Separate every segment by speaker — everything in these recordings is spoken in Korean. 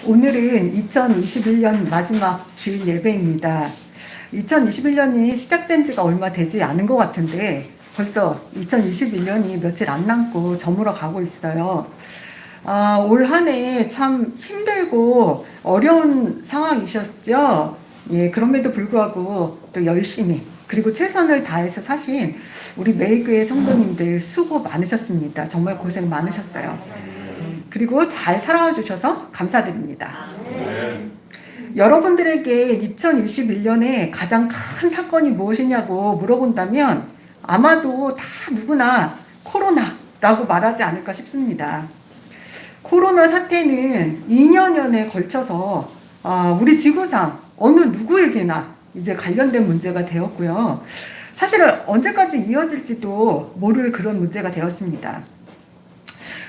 Speaker 1: 오늘은 2021년 마지막 주일 예배입니다. 2021년이 시작된 지가 얼마 되지 않은 것 같은데 벌써 2021년이 며칠 안 남고 저물어 가고 있어요. 올 한 해 참 힘들고 어려운 상황이셨죠? 예, 그럼에도 불구하고 또 열심히 그리고 최선을 다해서 사신 우리 매일교회 성도님들 수고 많으셨습니다. 정말 고생 많으셨어요. 그리고 잘 살아와 주셔서 감사드립니다. 여러분들에게 2021년에 가장 큰 사건이 무엇이냐고 물어본다면 아마도 다 누구나 코로나라고 말하지 않을까 싶습니다. 코로나 사태는 2년여에 걸쳐서 우리 지구상 어느 누구에게나 이제 관련된 문제가 되었고요. 사실은 언제까지 이어질지도 모를 그런 문제가 되었습니다.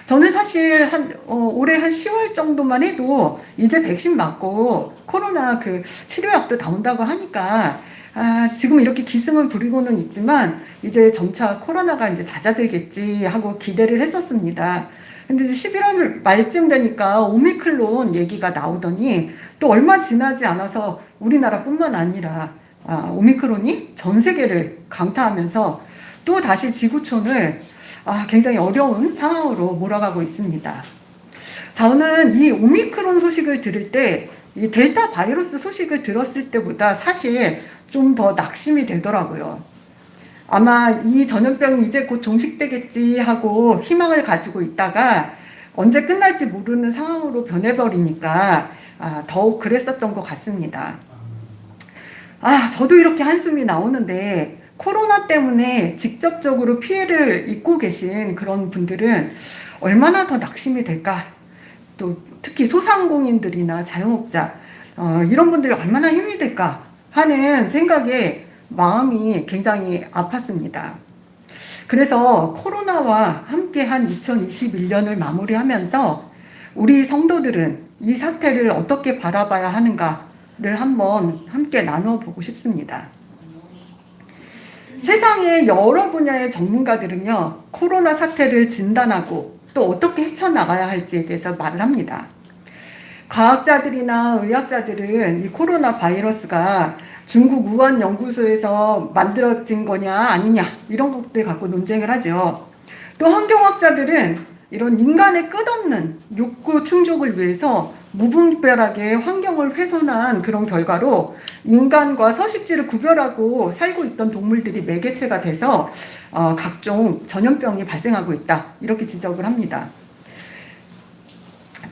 Speaker 1: 저는 사실 올해 한 10월 정도만 해도 이제 백신 맞고 코로나 그 치료약도 나온다고 하니까 지금 이렇게 기승을 부리고는 있지만 이제 점차 코로나가 이제 잦아들겠지 하고 기대를 했었습니다. 근데 이제 11월 말쯤 되니까 오미크론 얘기가 나오더니 또 얼마 지나지 않아서 우리나라뿐만 아니라 오미크론이 전 세계를 강타하면서 또 다시 지구촌을 굉장히 어려운 상황으로 몰아가고 있습니다. 저는 이 오미크론 소식을 들을 때 이 델타 바이러스 소식을 들었을 때보다 사실 좀 더 낙심이 되더라고요. 아마 이 전염병이 이제 곧 종식되겠지 하고 희망을 가지고 있다가 언제 끝날지 모르는 상황으로 변해버리니까 더욱 그랬었던 것 같습니다. 저도 이렇게 한숨이 나오는데 코로나 때문에 직접적으로 피해를 입고 계신 그런 분들은 얼마나 더 낙심이 될까? 또 특히 소상공인들이나 자영업자 이런 분들이 얼마나 힘이 될까 하는 생각에 마음이 굉장히 아팠습니다. 그래서 코로나와 함께한 2021년을 마무리하면서 우리 성도들은 이 사태를 어떻게 바라봐야 하는가를 한번 함께 나눠보고 싶습니다. 세상의 여러 분야의 전문가들은요, 코로나 사태를 진단하고 또 어떻게 헤쳐나가야 할지에 대해서 말을 합니다. 과학자들이나 의학자들은 이 코로나 바이러스가 중국 우한 연구소에서 만들어진 거냐 아니냐 이런 것들 갖고 논쟁을 하죠. 또 환경학자들은 이런 인간의 끝없는 욕구 충족을 위해서 무분별하게 환경을 훼손한 그런 결과로 인간과 서식지를 구별하고 살고 있던 동물들이 매개체가 돼서 각종 전염병이 발생하고 있다 이렇게 지적을 합니다.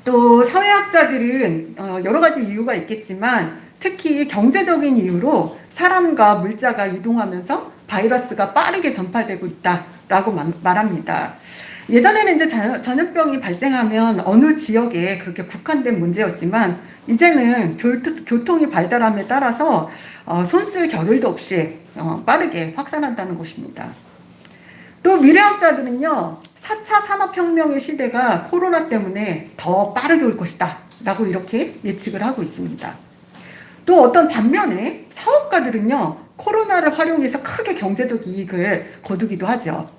Speaker 1: 또 사회학자들은 여러 가지 이유가 있겠지만 특히 경제적인 이유로 사람과 물자가 이동하면서 바이러스가 빠르게 전파되고 있다라고 말합니다. 예전에는 이제 전염병이 발생하면 어느 지역에 그렇게 국한된 문제였지만 이제는 교통이 발달함에 따라서 손쓸 겨를도 없이 빠르게 확산한다는 것입니다. 또 미래학자들은요, 4차 산업혁명의 시대가 코로나 때문에 더 빠르게 올 것이다 라고 이렇게 예측을 하고 있습니다. 또 어떤 반면에 사업가들은요, 코로나를 활용해서 크게 경제적 이익을 거두기도 하죠.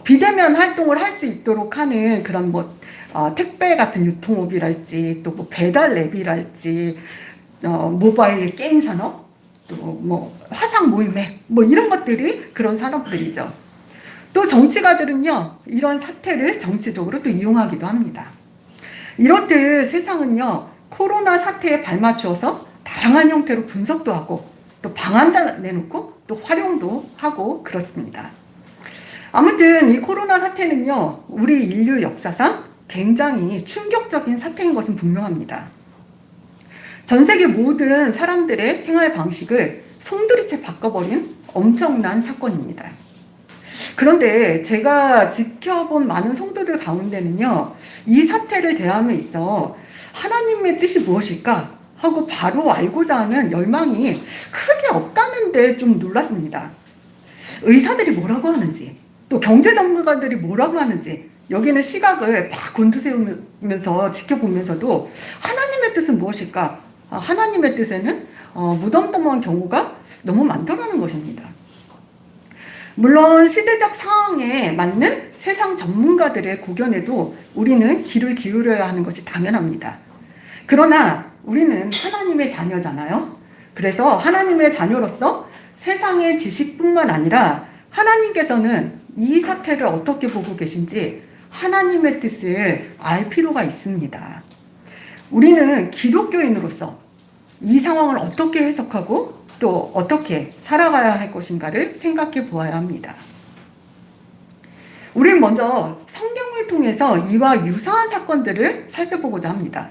Speaker 1: 비대면 활동을 할 수 있도록 하는 그런 택배 같은 유통업이랄지 또 배달 앱이랄지 모바일 게임 산업 또 화상 모임회 이런 것들이 그런 산업들이죠. 또 정치가들은요, 이런 사태를 정치적으로 또 이용하기도 합니다. 이렇듯 세상은요, 코로나 사태에 발맞추어서 다양한 형태로 분석도 하고 또 방안도 내놓고 또 활용도 하고 그렇습니다. 아무튼 이 코로나 사태는요, 우리 인류 역사상 굉장히 충격적인 사태인 것은 분명합니다. 전 세계 모든 사람들의 생활 방식을 송두리째 바꿔버린 엄청난 사건입니다. 그런데 제가 지켜본 많은 성도들 가운데는요, 이 사태를 대함에 있어 하나님의 뜻이 무엇일까 하고 바로 알고자 하는 열망이 크게 없다는데 좀 놀랐습니다. 의사들이 뭐라고 하는지 또 경제 전문가들이 뭐라고 하는지 여기는 시각을 막 곤두세우면서 지켜보면서도 하나님의 뜻은 무엇일까? 하나님의 뜻에는 무덤덤한 경우가 너무 많더라는 것입니다. 물론 시대적 상황에 맞는 세상 전문가들의 고견에도 우리는 귀를 기울여야 하는 것이 당연합니다. 그러나 우리는 하나님의 자녀잖아요. 그래서 하나님의 자녀로서 세상의 지식뿐만 아니라 하나님께서는 이 사태를 어떻게 보고 계신지 하나님의 뜻을 알 필요가 있습니다. 우리는 기독교인으로서 이 상황을 어떻게 해석하고 또 어떻게 살아가야 할 것인가를 생각해 보아야 합니다. 우리는 먼저 성경을 통해서 이와 유사한 사건들을 살펴보고자 합니다.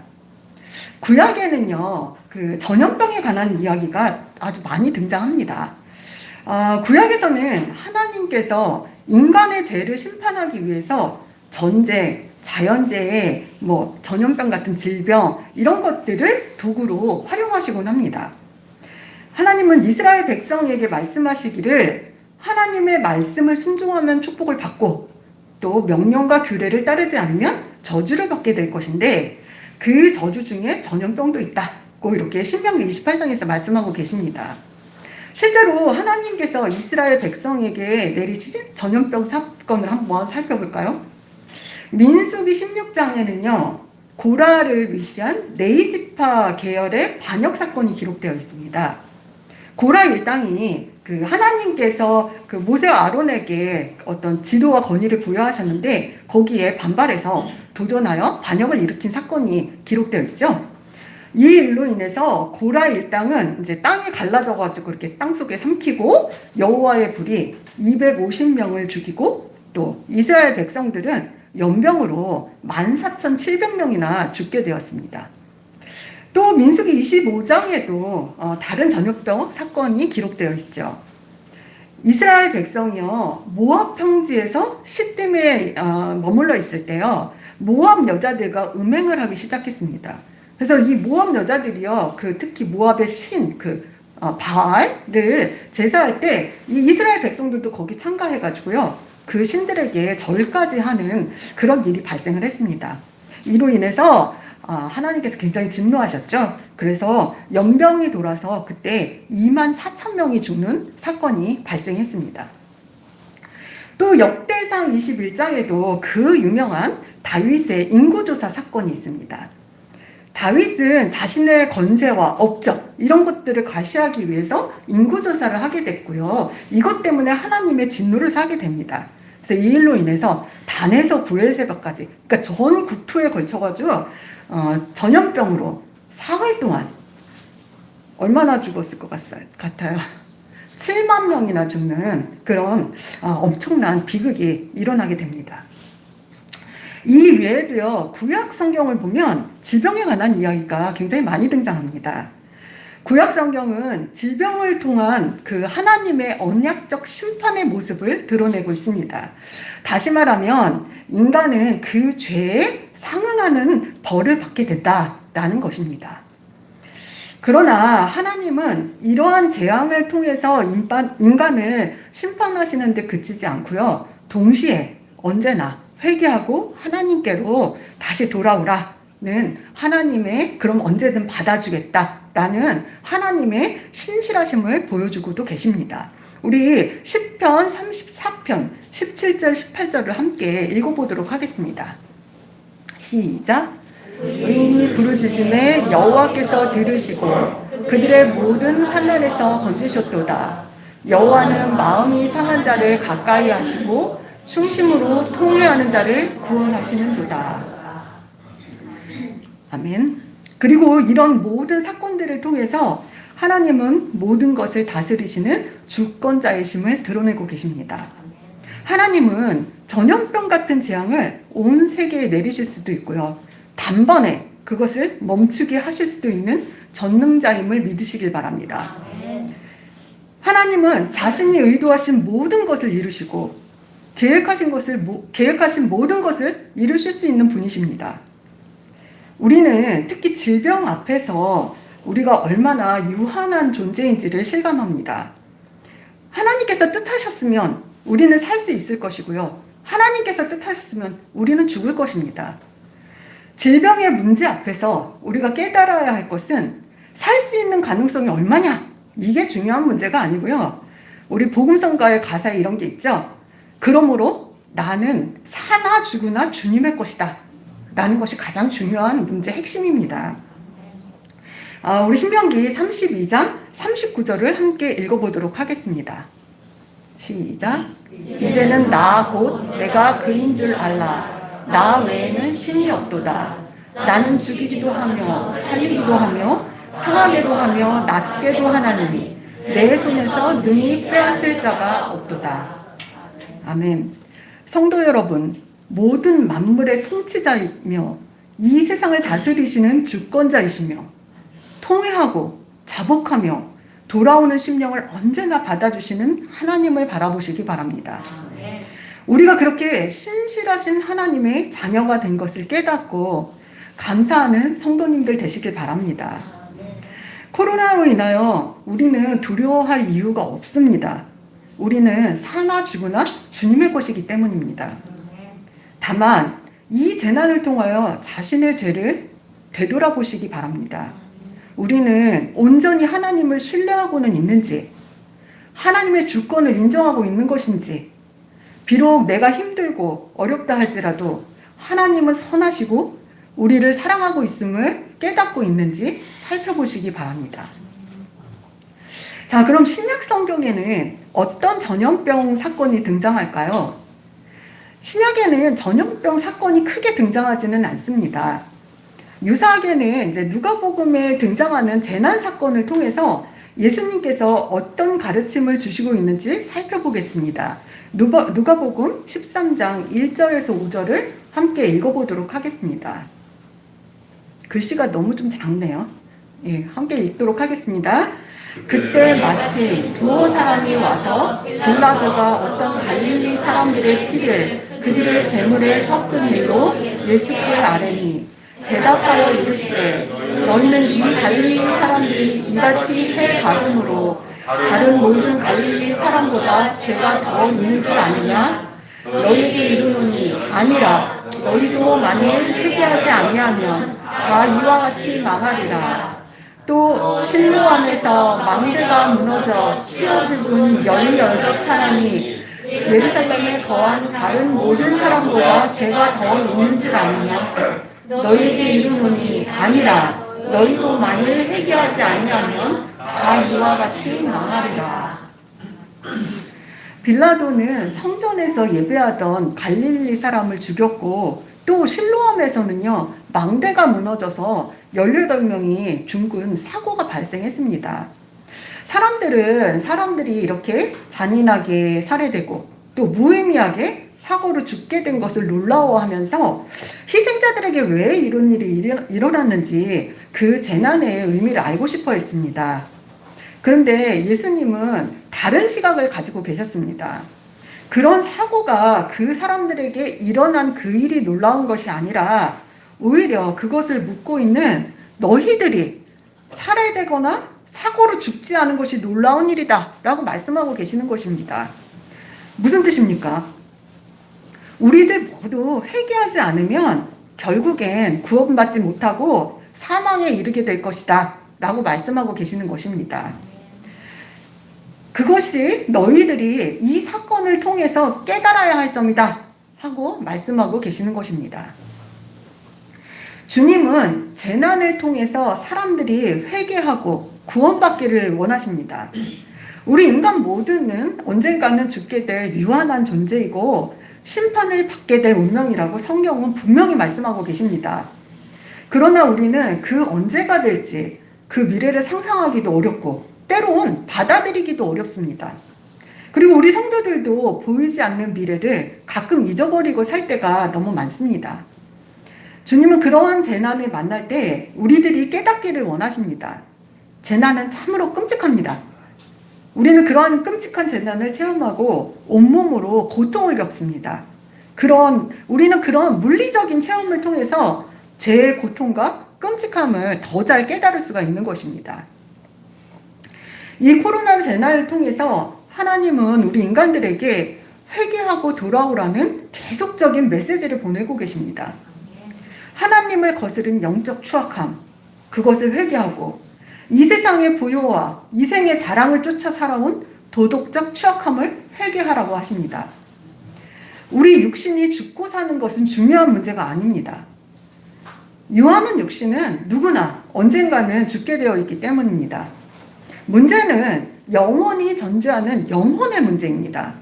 Speaker 1: 구약에는요, 그 전염병에 관한 이야기가 아주 많이 등장합니다. 구약에서는 하나님께서 인간의 죄를 심판하기 위해서 전쟁, 자연재해, 전염병 같은 질병 이런 것들을 도구로 활용하시곤 합니다. 하나님은 이스라엘 백성에게 말씀하시기를 하나님의 말씀을 순종하면 축복을 받고 또 명령과 규례를 따르지 않으면 저주를 받게 될 것인데 그 저주 중에 전염병도 있다고 이렇게 신명기 28장에서 말씀하고 계십니다. 실제로 하나님께서 이스라엘 백성에게 내리신 전염병 사건을 한번 살펴볼까요? 민수기 16장에는요. 고라를 위시한 네이지파 계열의 반역 사건이 기록되어 있습니다. 고라 일당이 하나님께서 모세와 아론에게 어떤 지도와 권위를 부여하셨는데 거기에 반발해서 도전하여 반역을 일으킨 사건이 기록되어 있죠. 이 일로 인해서 고라 일당은 이제 땅이 갈라져가지고 이렇게 땅 속에 삼키고 여호와의 불이 250명을 죽이고 또 이스라엘 백성들은 연병으로 14,700명이나 죽게 되었습니다. 또 민수기 25장에도 다른 전염병 사건이 기록되어 있죠. 이스라엘 백성이요 모압 평지에서 시딤에 머물러 있을 때요 모압 여자들과 음행을 하기 시작했습니다. 그래서 이 모압 여자들이요 특히 모압의 신 바알을 제사할 때 이 이스라엘 백성들도 거기 참가해가지고요 그 신들에게 절까지 하는 그런 일이 발생을 했습니다. 이로 인해서 하나님께서 굉장히 진노하셨죠. 그래서 연병이 돌아서 그때 24,000명이 죽는 사건이 발생했습니다. 또 역대상 21장에도 그 유명한 다윗의 인구조사 사건이 있습니다. 다윗은 자신의 건세와 업적 이런 것들을 과시하기 위해서 인구조사를 하게 됐고요. 이것 때문에 하나님의 진노를 사게 됩니다. 그래서 이 일로 인해서 단에서 부엘세바까지 그러니까 전 국토에 걸쳐가지고 전염병으로 4월 동안 얼마나 죽었을 것 같아요? 7만 명이나 죽는 그런 엄청난 비극이 일어나게 됩니다. 이 외에도요 구약 성경을 보면 질병에 관한 이야기가 굉장히 많이 등장합니다. 구약 성경은 질병을 통한 하나님의 언약적 심판의 모습을 드러내고 있습니다. 다시 말하면 인간은 그 죄에 상응하는 벌을 받게 된다라는 것입니다. 그러나 하나님은 이러한 재앙을 통해서 인간을 심판하시는 데 그치지 않고요. 동시에 언제나 회개하고 하나님께로 다시 돌아오라는 하나님의 그럼 언제든 받아주겠다라는 하나님의 신실하심을 보여주고도 계십니다. 우리 시편 34편 17절 18절을 함께 읽어보도록 하겠습니다. 시작. 의인이 부르짖음에 여호와께서 들으시고 그들의 모든 환난에서 건지셨도다. 여호와는 마음이 상한 자를 가까이 하시고 충심으로 통회하는 자를 구원하시는도다. 아멘. 그리고 이런 모든 사건들을 통해서 하나님은 모든 것을 다스리시는 주권자이심을 드러내고 계십니다. 하나님은 전염병 같은 재앙을 온 세계에 내리실 수도 있고요. 단번에 그것을 멈추게 하실 수도 있는 전능자임을 믿으시길 바랍니다. 하나님은 자신이 의도하신 모든 것을 이루시고 계획하신 모든 것을 이루실 수 있는 분이십니다. 우리는 특히 질병 앞에서 우리가 얼마나 유한한 존재인지를 실감합니다. 하나님께서 뜻하셨으면 우리는 살 수 있을 것이고요. 하나님께서 뜻하셨으면 우리는 죽을 것입니다. 질병의 문제 앞에서 우리가 깨달아야 할 것은 살 수 있는 가능성이 얼마냐? 이게 중요한 문제가 아니고요. 우리 복음성가의 가사에 이런 게 있죠. 그러므로 나는 사나 죽으나 주님의 것이다 라는 것이 가장 중요한 문제 핵심입니다. 우리 신명기 32장 39절을 함께 읽어보도록 하겠습니다. 시작. 이제는 나 곧 내가 그인 줄 알라. 나 외에는 신이 없도다. 나는 죽이기도 하며 살리기도 하며 상하게도 하며 낫게도 하나니 내 손에서 능히 빼앗을 자가 없도다. 아멘. 성도 여러분, 모든 만물의 통치자이며 이 세상을 다스리시는 주권자이시며 통회하고 자복하며 돌아오는 심령을 언제나 받아주시는 하나님을 바라보시기 바랍니다. 우리가 그렇게 신실하신 하나님의 자녀가 된 것을 깨닫고 감사하는 성도님들 되시길 바랍니다. 코로나로 인하여 우리는 두려워할 이유가 없습니다. 우리는 사나 죽으나 주님의 것이기 때문입니다. 다만 이 재난을 통하여 자신의 죄를 되돌아보시기 바랍니다. 우리는 온전히 하나님을 신뢰하고는 있는지, 하나님의 주권을 인정하고 있는 것인지, 비록 내가 힘들고 어렵다 할지라도 하나님은 선하시고 우리를 사랑하고 있음을 깨닫고 있는지 살펴보시기 바랍니다. 자, 그럼 신약 성경에는 어떤 전염병 사건이 등장할까요? 신약에는 전염병 사건이 크게 등장하지는 않습니다. 유사하게는 이제 누가복음에 등장하는 재난 사건을 통해서 예수님께서 어떤 가르침을 주시고 있는지 살펴보겠습니다. 누가복음 13장 1절에서 5절을 함께 읽어보도록 하겠습니다. 글씨가 너무 좀 작네요. 예, 함께 읽도록 하겠습니다. 그때 마치 두어 사람이 와서 빌라도가 어떤 갈릴리 사람들의 피를 그들의 제물에 섞은 일로 예수께 아뢰니 대답하여 이르시되 너희는 이 갈릴리 사람들이 이같이 해 받음으로 다른 모든 갈릴리 사람보다 죄가 더 있는 줄 아느냐? 너희에게 이르노니 아니라. 너희도 만일 회개하지 아니하면 다 이와 같이 망하리라. 또 실로암에서 망대가 무너져 치워 죽은 18사람이 예루살렘에 거한 다른 모든 사람보다 죄가 더 있는 줄 아느냐? 너희에게 이르노니 아니라. 너희도 만일 회개하지 아니하면 다 이와 같이 망하리라. 빌라도는 성전에서 예배하던 갈릴리 사람을 죽였고 또 실로암에서는요 망대가 무너져서 18명이 죽은 사고가 발생했습니다. 사람들이 이렇게 잔인하게 살해되고 또 무의미하게 사고로 죽게 된 것을 놀라워하면서 희생자들에게 왜 이런 일이 일어났는지 그 재난의 의미를 알고 싶어 했습니다. 그런데 예수님은 다른 시각을 가지고 계셨습니다. 그런 사고가 그 사람들에게 일어난 그 일이 놀라운 것이 아니라 오히려 그것을 묻고 있는 너희들이 살해되거나 사고로 죽지 않은 것이 놀라운 일이다 라고 말씀하고 계시는 것입니다. 무슨 뜻입니까? 우리들 모두 회개하지 않으면 결국엔 구원받지 못하고 사망에 이르게 될 것이다 라고 말씀하고 계시는 것입니다. 그것이 너희들이 이 사건을 통해서 깨달아야 할 점이다 하고 말씀하고 계시는 것입니다. 주님은 재난을 통해서 사람들이 회개하고 구원받기를 원하십니다. 우리 인간 모두는 언젠가는 죽게 될 유한한 존재이고 심판을 받게 될 운명이라고 성경은 분명히 말씀하고 계십니다. 그러나 우리는 그 언제가 될지 그 미래를 상상하기도 어렵고 때론 받아들이기도 어렵습니다. 그리고 우리 성도들도 보이지 않는 미래를 가끔 잊어버리고 살 때가 너무 많습니다. 주님은 그러한 재난을 만날 때 우리들이 깨닫기를 원하십니다. 재난은 참으로 끔찍합니다. 우리는 그러한 끔찍한 재난을 체험하고 온몸으로 고통을 겪습니다. 우리는 그런 물리적인 체험을 통해서 죄의 고통과 끔찍함을 더 잘 깨달을 수가 있는 것입니다. 이 코로나 재난을 통해서 하나님은 우리 인간들에게 회개하고 돌아오라는 계속적인 메시지를 보내고 계십니다. 하나님을 거스른 영적 추악함, 그것을 회개하고 이 세상의 부요와 이생의 자랑을 쫓아 살아온 도덕적 추악함을 회개하라고 하십니다. 우리 육신이 죽고 사는 것은 중요한 문제가 아닙니다. 유하는 육신은 누구나 언젠가는 죽게 되어 있기 때문입니다. 문제는 영원히 존재하는 영혼의 문제입니다.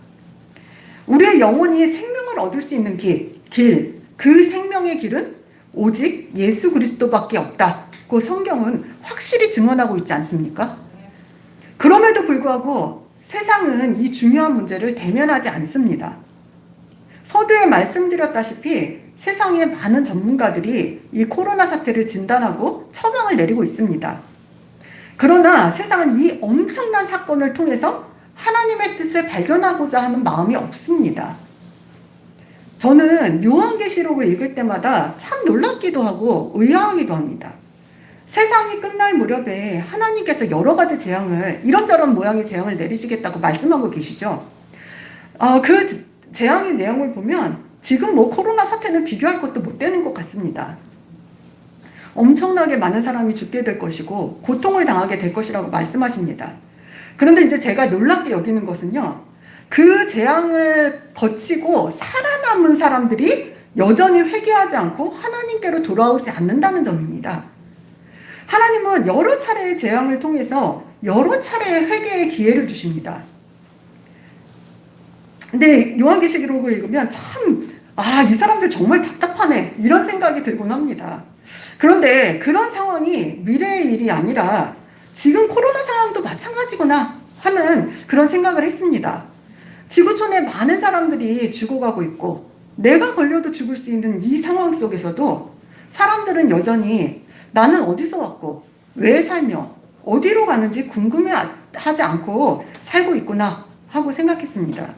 Speaker 1: 우리의 영혼이 생명을 얻을 수 있는 그 생명의 길은 오직 예수 그리스도밖에 없다고 성경은 확실히 증언하고 있지 않습니까? 그럼에도 불구하고 세상은 이 중요한 문제를 대면하지 않습니다. 서두에 말씀드렸다시피 세상의 많은 전문가들이 이 코로나 사태를 진단하고 처방을 내리고 있습니다. 그러나 세상은 이 엄청난 사건을 통해서 하나님의 뜻을 발견하고자 하는 마음이 없습니다. 저는 요한계시록을 읽을 때마다 참 놀랍기도 하고 의아하기도 합니다. 세상이 끝날 무렵에 하나님께서 여러 가지 재앙을, 이런저런 모양의 재앙을 내리시겠다고 말씀하고 계시죠. 그 재앙의 내용을 보면 지금 코로나 사태는 비교할 것도 못 되는 것 같습니다. 엄청나게 많은 사람이 죽게 될 것이고 고통을 당하게 될 것이라고 말씀하십니다. 그런데 이제 제가 놀랍게 여기는 것은요, 그 재앙을 거치고 살아남은 사람들이 여전히 회개하지 않고 하나님께로 돌아오지 않는다는 점입니다. 하나님은 여러 차례의 재앙을 통해서 여러 차례의 회개의 기회를 주십니다. 근데 요한계시록을 읽으면 참, 이 사람들 정말 답답하네, 이런 생각이 들곤 합니다. 그런데 그런 상황이 미래의 일이 아니라 지금 코로나 상황도 마찬가지구나 하는 그런 생각을 했습니다. 지구촌에 많은 사람들이 죽어가고 있고 내가 걸려도 죽을 수 있는 이 상황 속에서도 사람들은 여전히 나는 어디서 왔고 왜 살며 어디로 가는지 궁금해하지 않고 살고 있구나 하고 생각했습니다.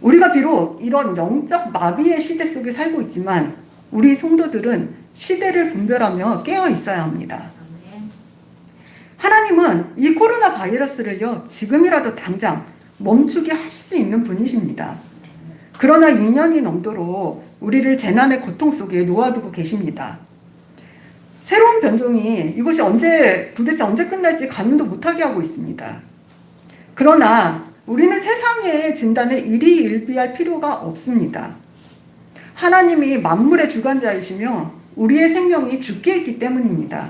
Speaker 1: 우리가 비록 이런 영적 마비의 시대 속에 살고 있지만 우리 성도들은 시대를 분별하며 깨어 있어야 합니다. 하나님은 이 코로나 바이러스를요, 지금이라도 당장 멈추게 하실 수 있는 분이십니다. 그러나 2년이 넘도록 우리를 재난의 고통 속에 놓아두고 계십니다. 새로운 변종이 이것이 도대체 언제 끝날지 가늠도 못하게 하고 있습니다. 그러나 우리는 세상의 진단을 일희일비할 필요가 없습니다. 하나님이 만물의 주관자이시며 우리의 생명이 주께 있기 때문입니다.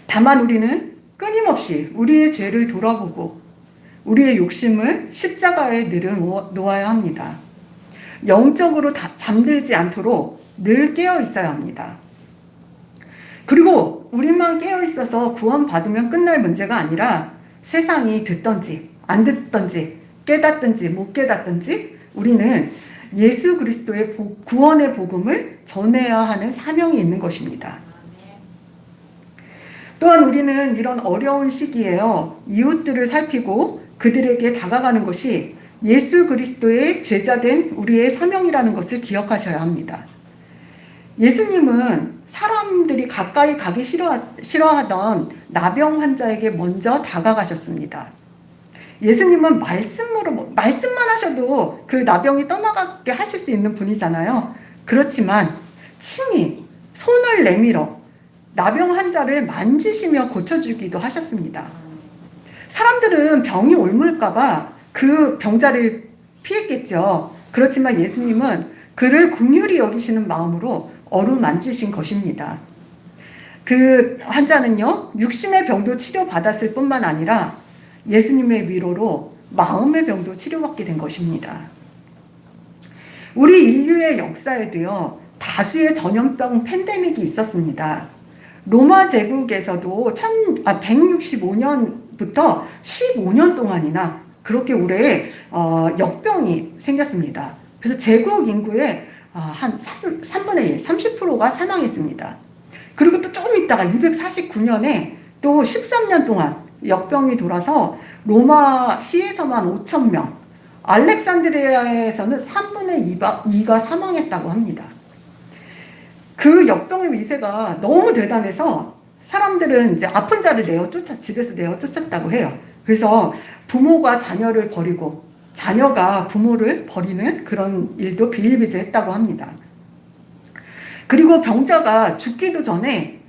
Speaker 1: 다만 우리는 끊임없이 우리의 죄를 돌아보고 우리의 욕심을 십자가에 내려놓아야 합니다. 영적으로 잠들지 않도록 늘 깨어 있어야 합니다. 그리고 우리만 깨어 있어서 구원받으면 끝날 문제가 아니라 세상이 듣든지 안 듣든지 깨닫든지 못 깨닫든지 우리는 예수 그리스도의 구원의 복음을 전해야 하는 사명이 있는 것입니다. 또한 우리는 이런 어려운 시기에요, 이웃들을 살피고 그들에게 다가가는 것이 예수 그리스도의 제자된 우리의 사명이라는 것을 기억하셔야 합니다. 예수님은 사람들이 가까이 가기 싫어하던 나병 환자에게 먼저 다가가셨습니다. 예수님은 말씀만 하셔도 그 나병이 떠나가게 하실 수 있는 분이잖아요. 그렇지만 친히 손을 내밀어 나병 환자를 만지시며 고쳐주기도 하셨습니다. 사람들은 병이 옮을까봐 그 병자를 피했겠죠. 그렇지만 예수님은 그를 긍휼히 여기시는 마음으로 어루만지신 것입니다. 그 환자는요, 육신의 병도 치료받았을 뿐만 아니라 예수님의 위로로 마음의 병도 치료받게 된 것입니다. 우리 인류의 역사에도요, 다수의 전염병 팬데믹이 있었습니다. 로마 제국에서도 165년부터 15년 동안이나 그렇게 오래 역병이 생겼습니다. 그래서 제국 인구의 한 3분의 1, 30%가 사망했습니다. 그리고 또 좀 있다가 249년에 또 13년 동안 역병이 돌아서 로마 시에서만 5,000명, 알렉산드리아에서는 3분의 2가 사망했다고 합니다. 그 역병의 위세가 너무 대단해서 사람들은 이제 아픈 자를 집에서 내어 쫓았다고 해요. 그래서 부모가 자녀를 버리고 자녀가 부모를 버리는 그런 일도 비일비재했다고 합니다. 그리고 병자가 죽기도 전에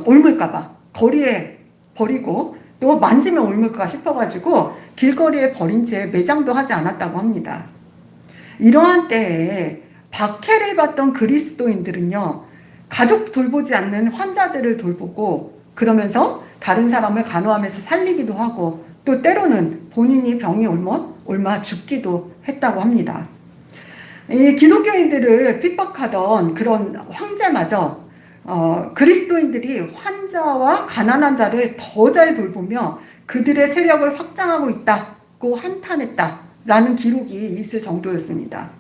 Speaker 1: 옮을까봐 거리에 버리고 또 만지면 옮을까 싶어가지고 길거리에 버린 채 매장도 하지 않았다고 합니다. 이러한 때에 박해를 받던 그리스도인들은요, 가족 돌보지 않는 환자들을 돌보고 그러면서 다른 사람을 간호하면서 살리기도 하고 또 때로는 본인이 병이 옮아 죽기도 했다고 합니다. 이 기독교인들을 핍박하던 그런 황제마저 그리스도인들이 환자와 가난한 자를 더 잘 돌보며 그들의 세력을 확장하고 있다고 한탄했다라는 기록이 있을 정도였습니다.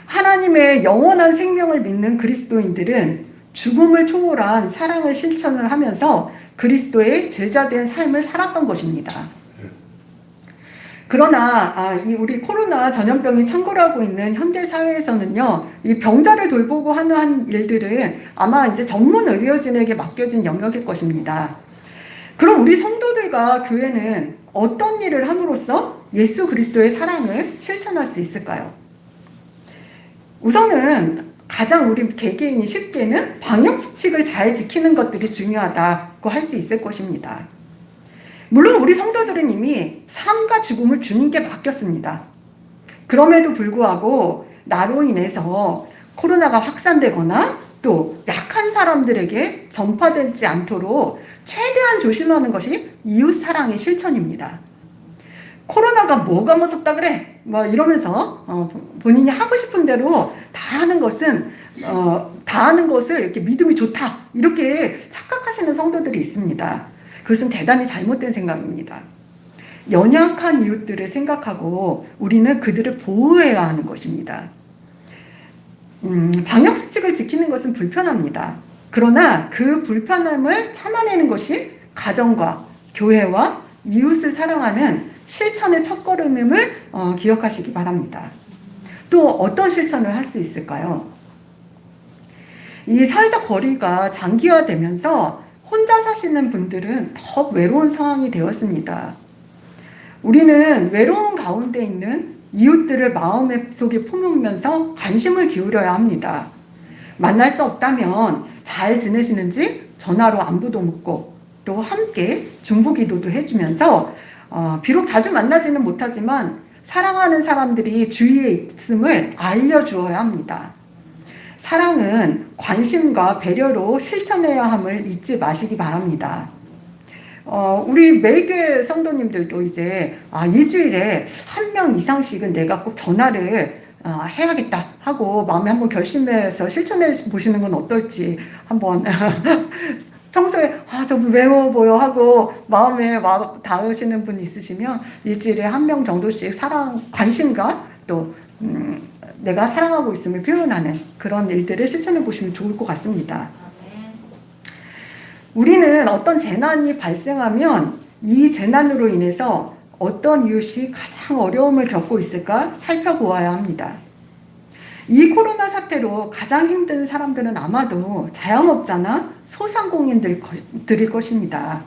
Speaker 1: 하나님의 영원한 생명을 믿는 그리스도인들은 죽음을 초월한 사랑을 실천을 하면서 그리스도의 제자된 삶을 살았던 것입니다. 그러나 우리 코로나 전염병이 창궐하고 있는 현대 사회에서는요, 이 병자를 돌보고 하는 일들은 아마 이제 전문 의료진에게 맡겨진 영역일 것입니다. 그럼 우리 성도들과 교회는 어떤 일을 함으로써 예수 그리스도의 사랑을 실천할 수 있을까요? 우선은 가장 우리 개개인이 쉽게는 방역 수칙을 잘 지키는 것들이 중요하다고 할 수 있을 것입니다. 물론 우리 성도들은 이미 삶과 죽음을 주님께 맡겼습니다. 그럼에도 불구하고 나로 인해서 코로나가 확산되거나 또 약한 사람들에게 전파되지 않도록 최대한 조심하는 것이 이웃 사랑의 실천입니다. 코로나가 뭐가 무섭다 그래? 뭐 이러면서 본인이 하고 싶은 대로 다 하는 것을 이렇게 믿음이 좋다 이렇게 착각하시는 성도들이 있습니다. 그것은 대단히 잘못된 생각입니다. 연약한 이웃들을 생각하고 우리는 그들을 보호해야 하는 것입니다. 방역 수칙을 지키는 것은 불편합니다. 그러나 그 불편함을 참아내는 것이 가정과 교회와 이웃을 사랑하는 실천의 첫걸음임을 기억하시기 바랍니다. 또 어떤 실천을 할 수 있을까요? 이 사회적 거리가 장기화되면서 혼자 사시는 분들은 더 외로운 상황이 되었습니다. 우리는 외로운 가운데 있는 이웃들을 마음속에 품으면서 관심을 기울여야 합니다. 만날 수 없다면 잘 지내시는지 전화로 안부도 묻고 또 함께 중보기도도 해주면서 비록 자주 만나지는 못하지만 사랑하는 사람들이 주위에 있음을 알려주어야 합니다. 사랑은 관심과 배려로 실천해야 함을 잊지 마시기 바랍니다. 우리 매일교회 성도님들도 이제 일주일에 한 명 이상씩은 내가 꼭 전화를 해야겠다 하고 마음에 한번 결심해서 실천해 보시는 건 어떨지 한번 평소에 좀 외로워 보여 하고 마음에 닿으시는 분 있으시면 일주일에 한 명 정도씩 관심과 또 내가 사랑하고 있음을 표현하는 그런 일들을 실천해 보시면 좋을 것 같습니다. 우리는 어떤 재난이 발생하면 이 재난으로 인해서 어떤 이웃이 가장 어려움을 겪고 있을까 살펴보아야 합니다. 이 코로나 사태로 가장 힘든 사람들은 아마도 자영업자나 소상공인들일 것입니다.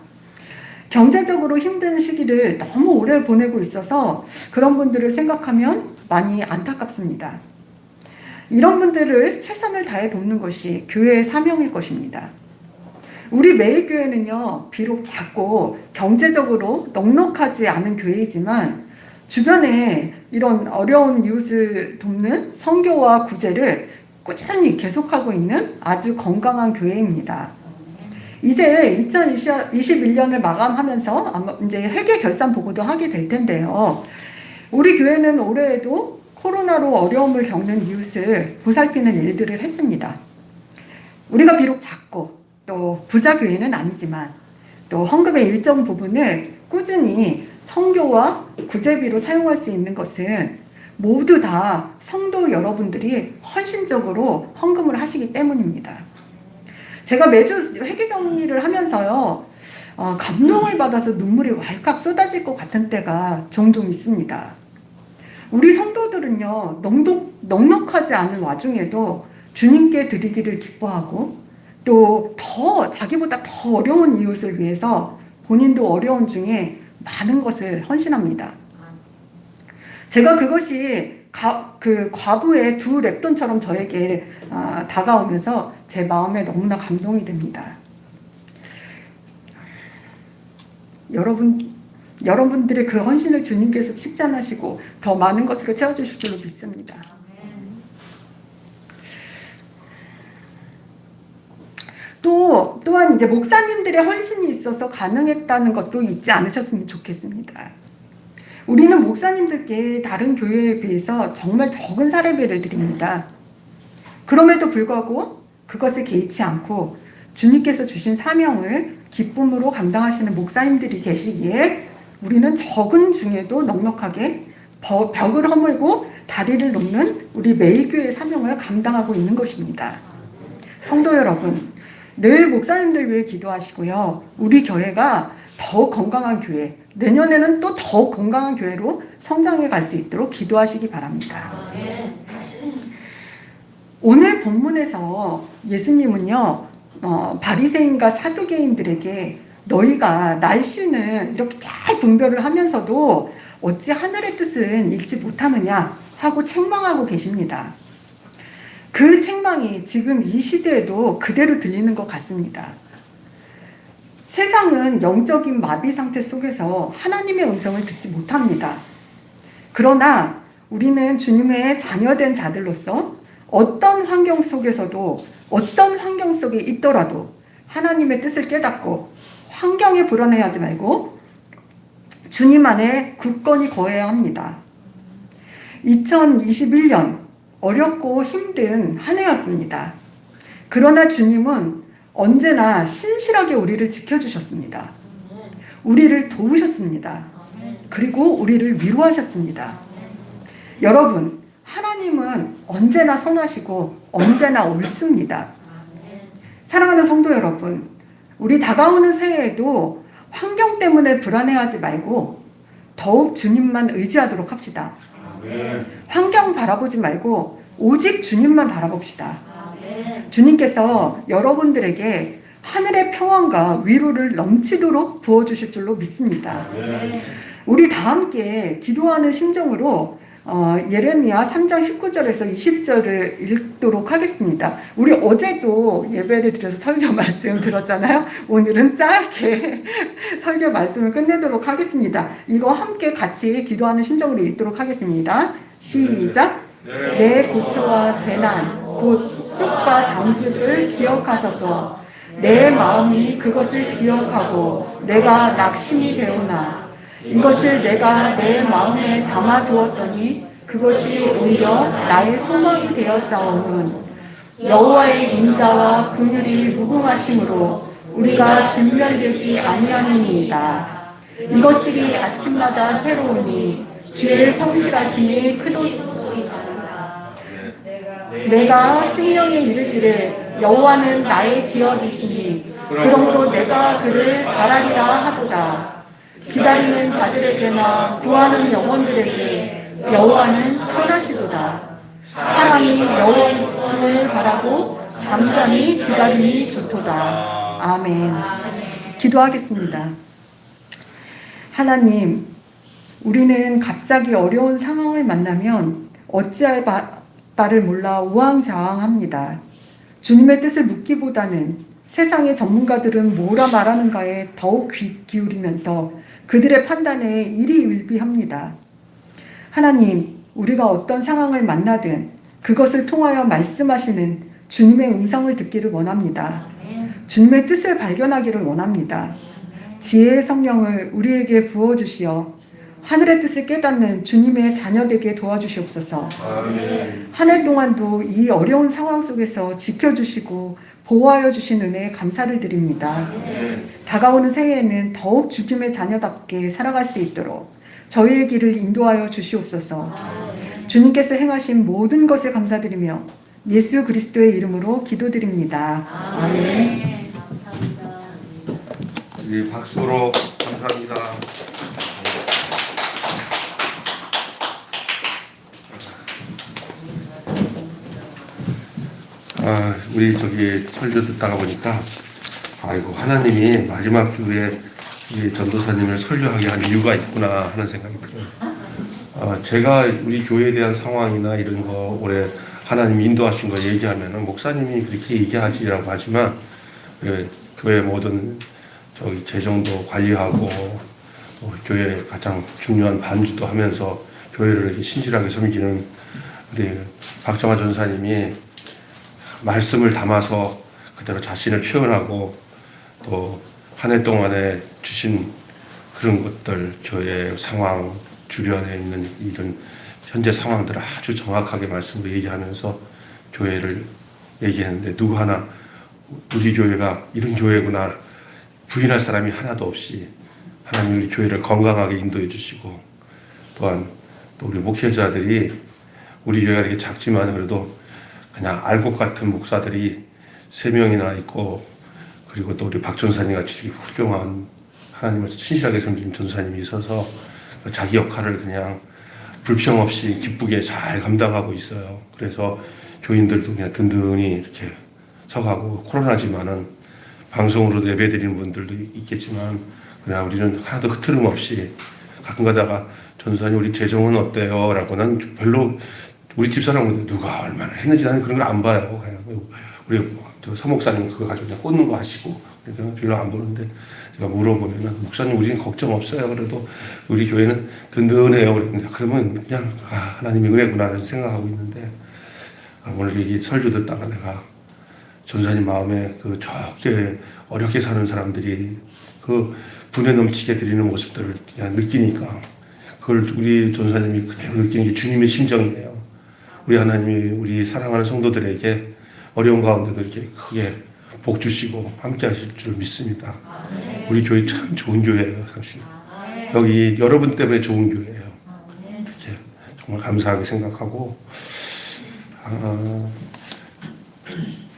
Speaker 1: 경제적으로 힘든 시기를 너무 오래 보내고 있어서 그런 분들을 생각하면 많이 안타깝습니다. 이런 분들을 최선을 다해 돕는 것이 교회의 사명일 것입니다. 우리 매일교회는요, 비록 작고 경제적으로 넉넉하지 않은 교회이지만 주변에 이런 어려운 이웃을 돕는 선교와 구제를 꾸준히 계속하고 있는 아주 건강한 교회입니다. 이제 2021년을 마감하면서 아마 이제 회계 결산 보고도 하게 될 텐데요. 우리 교회는 올해에도 코로나로 어려움을 겪는 이웃을 보살피는 일들을 했습니다. 우리가 비록 작고 또 부자 교회는 아니지만 또 헌금의 일정 부분을 꾸준히 선교와 구제비로 사용할 수 있는 것은 모두 다 성도 여러분들이 헌신적으로 헌금을 하시기 때문입니다. 제가 매주 회계 정리를 하면서요, 감동을 받아서 눈물이 왈칵 쏟아질 것 같은 때가 종종 있습니다. 우리 성도들은요, 넉넉하지 않은 와중에도 주님께 드리기를 기뻐하고 또 자기보다 더 어려운 이웃을 위해서 본인도 어려운 중에 많은 것을 헌신합니다. 제가 그것이 과부의 두 랩돈처럼 저에게 다가오면서 제 마음에 너무나 감동이 됩니다. 여러분들의 그 헌신을 주님께서 칭찬하시고 더 많은 것으로 채워주실 줄로 믿습니다. 또한 이제 목사님들의 헌신이 있어서 가능했다는 것도 잊지 않으셨으면 좋겠습니다. 우리는 목사님들께 다른 교회에 비해서 정말 적은 사례비를 드립니다. 그럼에도 불구하고 그것에 개의치 않고 주님께서 주신 사명을 기쁨으로 감당하시는 목사님들이 계시기에 우리는 적은 중에도 넉넉하게 벽을 허물고 다리를 놓는 우리 매일교회 사명을 감당하고 있는 것입니다. 성도 여러분, 늘 목사님들 위해 기도하시고요. 우리 교회가 더욱 건강한 교회, 내년에는 또 더욱 건강한 교회로 성장해 갈 수 있도록 기도하시기 바랍니다. 오늘 본문에서 예수님은요, 바리새인과 사두개인들에게 너희가 날씨는 이렇게 잘 분별을 하면서도 어찌 하늘의 뜻은 읽지 못하느냐 하고 책망하고 계십니다. 그 책망이 지금 이 시대에도 그대로 들리는 것 같습니다. 세상은 영적인 마비 상태 속에서 하나님의 음성을 듣지 못합니다. 그러나 우리는 주님의 자녀된 자들로서 어떤 환경 속에서도 어떤 환경 속에 있더라도 하나님의 뜻을 깨닫고 환경에 불안해하지 말고 주님 안에 굳건히 거해야 합니다. 2021년 어렵고 힘든 한 해였습니다. 그러나 주님은 언제나 신실하게 우리를 지켜주셨습니다. 우리를 도우셨습니다. 그리고 우리를 위로하셨습니다. 여러분, 하나님은 언제나 선하시고 언제나 옳습니다. 사랑하는 성도 여러분, 우리 다가오는 새해에도 환경 때문에 불안해하지 말고 더욱 주님만 의지하도록 합시다. 환경 바라보지 말고 오직 주님만 바라봅시다. 주님께서 여러분들에게 하늘의 평안과 위로를 넘치도록 부어주실 줄로 믿습니다. 우리 다 함께 기도하는 심정으로 예레미야 3장 19절에서 20절을 읽도록 하겠습니다. 우리 어제도 예배를 드려서 설교 말씀 들었잖아요. 오늘은 짧게 설교 말씀을 끝내도록 하겠습니다. 이거 함께 같이 기도하는 심정으로 읽도록 하겠습니다. 시작! 내 고초와 재난, 곧 쑥과 당즙을 기억하소서. 내 마음이 그것을 기억하고 내가 낙심이 되오나 이것을 내가 내 마음에 담아두었더니 그것이 오히려 나의 소망이 되었사오는 여호와의 인자와 긍휼이 무궁하심으로 우리가 진멸되지 아니하느니이다. 이것들이 아침마다 새로우니 주의 성실하심이 크도소이다. 내가 심령에 이르기를 여호와는 나의 기업이시니 그러므로 내가 그를 바라리라 하도다. 기다리는 자들에게나 구하는 영혼들에게 여호와는 선하시도다. 사람이 여호와를 바라고 잠잠히 기다림이 좋도다. 아멘. 기도하겠습니다. 하나님, 우리는 갑자기 어려운 상황을 만나면 어찌할 바를 몰라 우왕좌왕합니다. 주님의 뜻을 묻기보다는 세상의 전문가들은 뭐라 말하는가에 더욱 귀 기울이면서 그들의 판단에 일희일비합니다. 하나님, 우리가 어떤 상황을 만나든 그것을 통하여 말씀하시는 주님의 음성을 듣기를 원합니다. 주님의 뜻을 발견하기를 원합니다. 지혜의 성령을 우리에게 부어주시어 하늘의 뜻을 깨닫는 주님의 자녀되게 도와주시옵소서. 한 해 동안도 이 어려운 상황 속에서 지켜주시고 보호하여 주신 은혜에 감사를 드립니다. 다가오는 새해에는 더욱 주님의 자녀답게 살아갈 수 있도록 저희의 길을 인도하여 주시옵소서. 주님께서 행하신 모든 것에 감사드리며 예수 그리스도의 이름으로 기도드립니다. 아멘.
Speaker 2: 우리 박수로 감사합니다. 우리 저기 설교 듣다가 보니까 아이고 하나님이 마지막 주에 이 전도사님을 설교하게 한 이유가 있구나 하는 생각이 들어요. 제가 우리 교회에 대한 상황이나 이런 거 올해 하나님 인도하신 거 얘기하면은 목사님이 그렇게 얘기하지라고 하지만 교회 모든 저기 재정도 관리하고 교회 가장 중요한 반주도 하면서 교회를 이렇게 신실하게 섬기는 우리 박정화 전사님이 말씀을 담아서 그대로 자신을 표현하고 또 한 해 동안에 주신 그런 것들, 교회 상황, 주변에 있는 이런 현재 상황들을 아주 정확하게 말씀으로 얘기하면서 교회를 얘기했는데 누구 하나 우리 교회가 이런 교회구나 부인할 사람이 하나도 없이 하나님 우리 교회를 건강하게 인도해 주시고 또한 또 우리 목회자들이 우리 교회가 이렇게 작지만 그래도 그냥 알곡 같은 목사들이 3명이나 있고 그리고 또 우리 박 전사님 같이 훌륭한 하나님을 신실하게 섬기는 전사님이 있어서 자기 역할을 그냥 불평 없이 기쁘게 잘 감당하고 있어요. 그래서 교인들도 그냥 든든히 이렇게 서가고 코로나지만은 방송으로도 예배드리는 분들도 있겠지만 그냥 우리는 하나도 흐트름 없이 가끔 가다가 전사님 우리 재정은 어때요? 라고는 별로 우리 집사람들 누가 얼마나 했는지 나는 그런 걸 안 봐요. 그냥 우리 서목사님 그거 가지고 그냥 꽂는 거 하시고 그래서 별로 안 보는데 제가 물어보면은 목사님 우리는 걱정 없어요. 그래도 우리 교회는 든든해요. 그러면 그냥 하나님이 은혜구나라는 생각하고 있는데 오늘 이 설교 듣다가 내가 전사님 마음에 그 적게 어렵게 사는 사람들이 그 분에 넘치게 드리는 모습들을 그냥 느끼니까 그걸 우리 전사님이 그대로 느끼는 게 주님의 심정이에요. 우리 하나님이 우리 사랑하는 성도들에게 어려운 가운데도 이렇게 크게 복 주시고 함께 하실 줄 믿습니다. 우리 교회 참 좋은 교회예요, 사실. 여기 여러분 때문에 좋은 교회예요. 이렇게 정말 감사하게 생각하고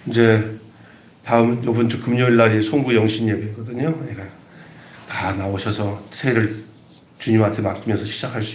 Speaker 2: 이제 이번 주 금요일 날이 송구 영신 예배거든요. 다 나오셔서 새해를 주님한테 맡기면서 시작할 수